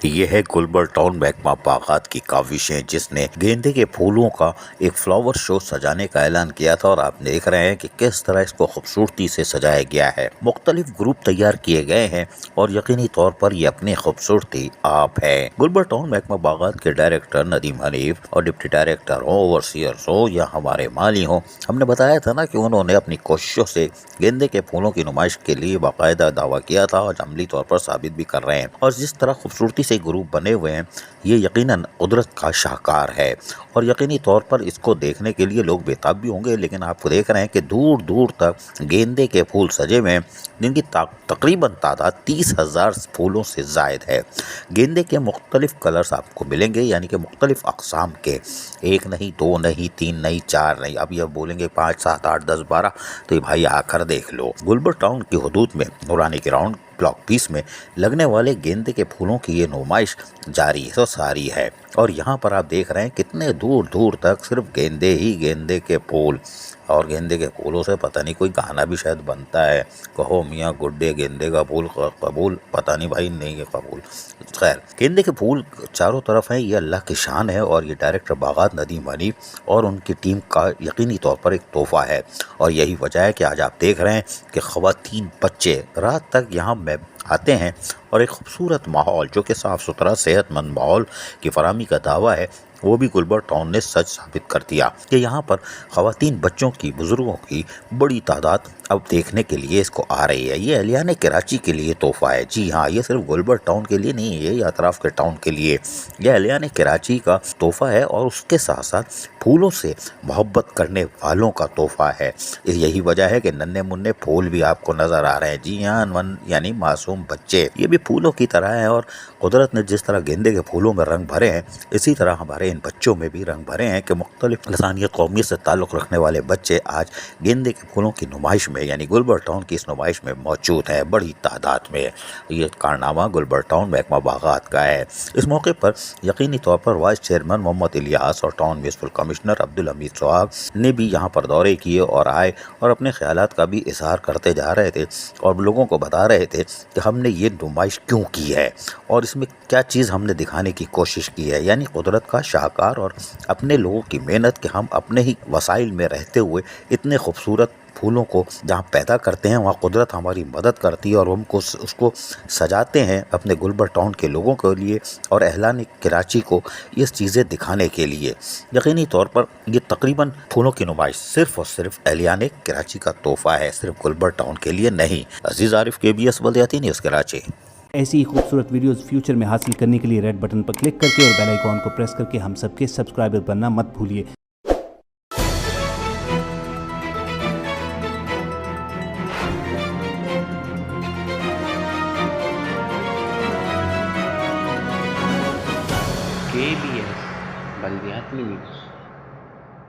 ये है गुलबर टाउन महकमा बागात की काविशें, जिसने गेंदे के फूलों का एक फ्लावर शो सजाने का ऐलान किया था और आप देख रहे हैं कि किस तरह इसको खूबसूरती से सजाया गया है। मुख्तलिफ ग्रुप तैयार किए गए हैं और यकीनी तौर पर ये अपनी खूबसूरती आप है। गुलबर टाउन महकमा बागात के डायरेक्टर नदीम हनीफ और डिप्टी डायरेक्टर हो, ओवरसियर्स हो या हमारे माली हो, हमने बताया था ना कि उन्होंने अपनी कोशिशों से गेंदे के फूलों की नुमाइश के लिए बाकायदा दावा किया था और अमली तौर पर साबित भी कर रहे हैं। और जिस तरह खूबसूरती से ग्रुप बने हुए हैं, ये यकीनन कुदरत का शाहकार है और यकीनी तौर पर इसको देखने के लिए लोग बेताब भी होंगे। लेकिन आप देख रहे हैं कि दूर दूर तक गेंदे के फूल सजे हुए हैं, जिनकी तकरीबन तादाद 30,000 फूलों से जायद है। गेंदे के मुख्तलिफ कलर्स आपको मिलेंगे, यानी कि मुख्तलिफ अकसाम के, एक नहीं, दो नहीं, तीन नहीं, चार नहीं। अब ये बोलेंगे 5, 7, 8, 10, 12, तो ये भाई आकर देख लो। गुलबर टाउन की हदूद में नूरानी ग्राउंड ब्लॉक 20 में लगने वाले गेंदे के फूलों की ये नुमाइश जारी है, सारी है। और यहाँ पर आप देख रहे हैं कितने दूर दूर तक सिर्फ गेंदे ही गेंदे के फूल, और गेंदे के फूलों से पता नहीं कोई गाना भी शायद बनता है, कहो मियाँ गुड्डे गेंदे का फूल कबूल, पता नहीं भाई, नहीं है कबूल। खैर, गेंदे के फूल चारों तरफ हैं, ये अल्लाह की शान है और ये डायरेक्टर बागात नदीम हनीफ और उनकी टीम का यकीनी तौर पर एक तोहफा है। और यही वजह है कि आज आप देख रहे हैं कि ख़वातीन बच्चे रात तक यहाँ में आते हैं और एक खूबसूरत माहौल, जो कि साफ़ सुथरा सेहतमंद माहौल की फराहमी का दावा है, वो भी गुलबर टाउन ने सच साबित कर दिया कि यहाँ पर ख़वातीन बच्चों की, बुज़ुर्गों की बड़ी तादाद अब देखने के लिए इसको आ रही है। ये अहलियान कराची के लिए तोहफ़ा है। जी हाँ, ये सिर्फ गुलबर टाउन के लिए नहीं है, ये अतराफ़ के टाउन के लिए यह अहलियान कराची का तोहफ़ा है और उसके साथ साथ फूलों से मोहब्बत करने वालों का तोहफ़ा है। यही वजह है कि नन्हे मुन्ने फूल भी आपको नज़र आ रहे हैं। जी हाँ, यानी मासूम बच्चे ये भी फूलों की तरह हैं और कुदरत ने जिस तरह गेंदे के फूलों में रंग भरे हैं, इसी तरह हमारे इन बच्चों में भी रंग भरे हैं कि मुख्तलिफ लसानियत कौमियत से ताल्लुक़ रखने वाले बच्चे आज गेंदे के फूलों की नुमाइश में, यानी गुलबर टाउन की इस नुमाइश में मौजूद है बड़ी तादाद में। ये कारनामा गुलबर टाउन महकमा बागात का है। इस मौके पर यकीनी तौर पर वाइस चेयरमैन मोहम्मद इलियास और town municipal commissioner Abdul Hamid सुहाग ने भी यहाँ पर दौरे किए और आए और अपने ख्यालात का भी इजहार करते जा रहे थे और लोगों को बता रहे थे कि हमने ये नुमाइश क्यों की है और इसमें क्या चीज़ हमने दिखाने की कोशिश की है, यानी कुदरत का शाहकार और अपने लोगों की मेहनत कि हम अपने ही वसाइल में रहते हुए इतने खूबसूरत फूलों को जहाँ पैदा करते हैं, वहाँ कुदरत हमारी मदद करती है और हमको उसको सजाते हैं अपने गुलबर टाउन के लोगों के लिए और अहलान कराची को ये चीज़ें दिखाने के लिए। यकीनी तौर पर ये तकरीबन फूलों की नुमाइश सिर्फ़ और सिर्फ अहलियान कराची का तोहफ़ा है, सिर्फ गुलबर टाउन के लिए नहीं। अजीज़ आरिफ, KBS बल्दियाती न्यूज़ कराची। ऐसी ही खूबसूरत वीडियोस फ्यूचर में हासिल करने के लिए रेड बटन पर क्लिक करके और बेल आइकॉन को प्रेस करके हम सबके सब्सक्राइबर बनना मत भूलिए। KBS बल्दियाती न्यूज़।